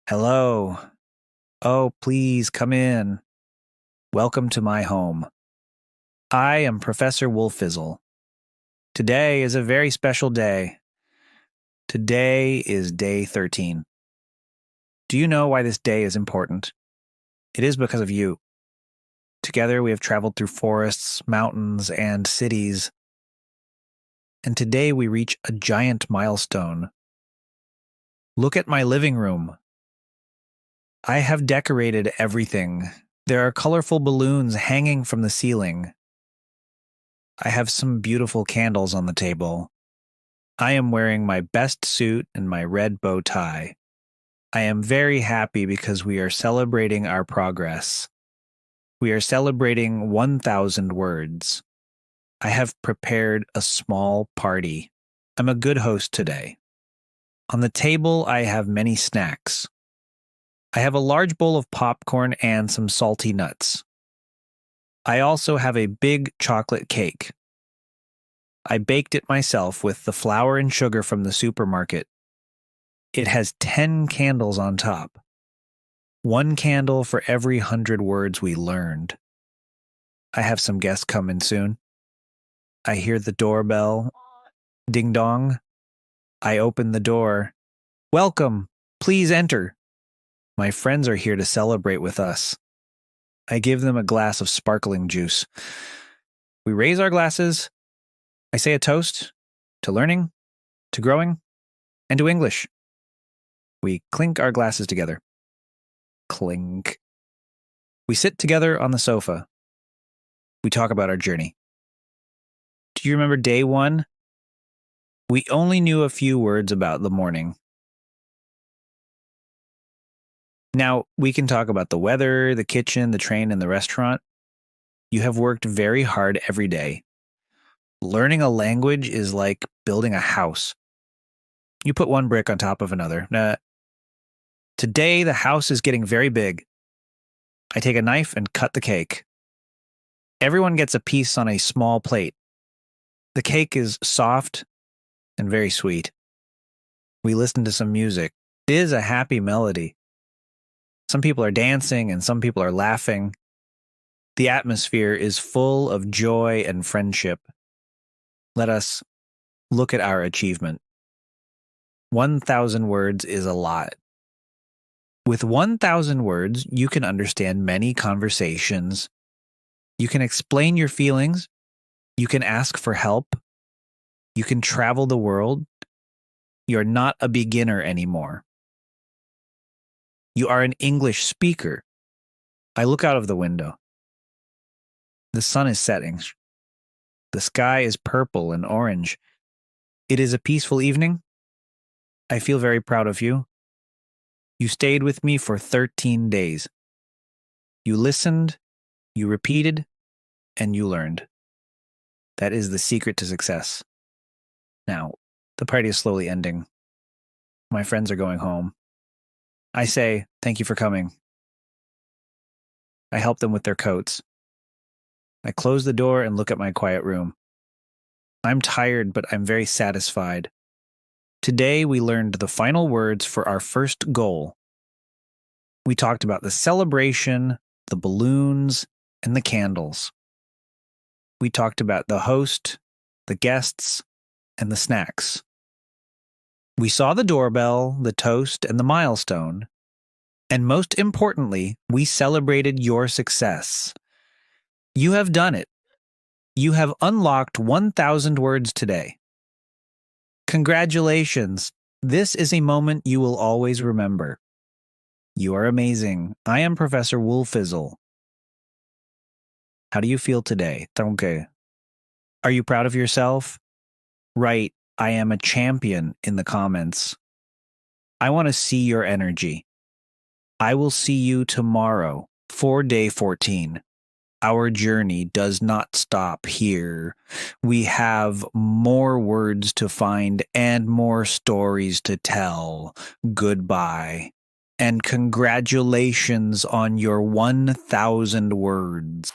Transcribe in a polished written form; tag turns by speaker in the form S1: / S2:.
S1: Hello. Oh, please come in. Welcome to my home. I am Professor Wolfizzle. Today is a very special day. Today is day 13. Do you know why this day is important? It is because of you. Together we have traveled through forests, mountains, and cities. And today we reach a giant milestone. Look at my living room. I have decorated everything. There are colorful balloons hanging from the ceiling. I have some beautiful candles on the table. I am wearing my best suit and my red bow tie. I am very happy because we are celebrating our progress. We are celebrating 1,000 words. I have prepared a small party. I'm a good host today. On the table, I have many snacks. I have a large bowl of popcorn and some salty nuts. I also have a big chocolate cake. I baked it myself with the flour and sugar from the supermarket. It has 10 candles on top. 1 candle for every 100 words we learned. I have some guests coming soon. I hear the doorbell. Ding dong. I open the door. Welcome. Please enter. My friends are here to celebrate with us. I give them a glass of sparkling juice. We raise our glasses. I say a toast to learning, to growing, and to English. We clink our glasses together. Clink. We sit together on the sofa. We talk about our journey. Do you remember day 1? We only knew a few words about the morning. Now, we can talk about the weather, the kitchen, the train, and the restaurant. You have worked very hard every day. Learning a language is like building a house. You put one brick on top of another. Today, the house is getting very big. I take a knife and cut the cake. Everyone gets a piece on a small plate. The cake is soft and very sweet. We listen to some music. It is a happy melody. Some people are dancing and some people are laughing. The atmosphere is full of joy and friendship. Let us look at our achievement. 1,000 words is a lot. With 1,000 words, you can understand many conversations. You can explain your feelings. You can ask for help. You can travel the world. You're not a beginner anymore. You are an English speaker. I look out of the window. The sun is setting. The sky is purple and orange. It is a peaceful evening. I feel very proud of you. You stayed with me for 13 days. You listened, you repeated, and you learned. That is the secret to success. Now, the party is slowly ending. My friends are going home. I say, thank you for coming. I help them with their coats. I close the door and look at my quiet room. I'm tired, but I'm very satisfied. Today we learned the final words for our first goal. We talked about the celebration, the balloons, and the candles. We talked about the host, the guests, and the snacks. We saw the doorbell, the toast, and the milestone. And most importantly, we celebrated your success. You have done it. You have unlocked 1,000 words today. Congratulations. This is a moment you will always remember. You are amazing. I am Professor Wolfizzle. How do you feel today? Tonke. Are you proud of yourself? Write, I am a champion in the comments. I want to see your energy. I will see you tomorrow for day 14. Our journey does not stop here. We have more words to find and more stories to tell. Goodbye. And congratulations on your 1,000 words.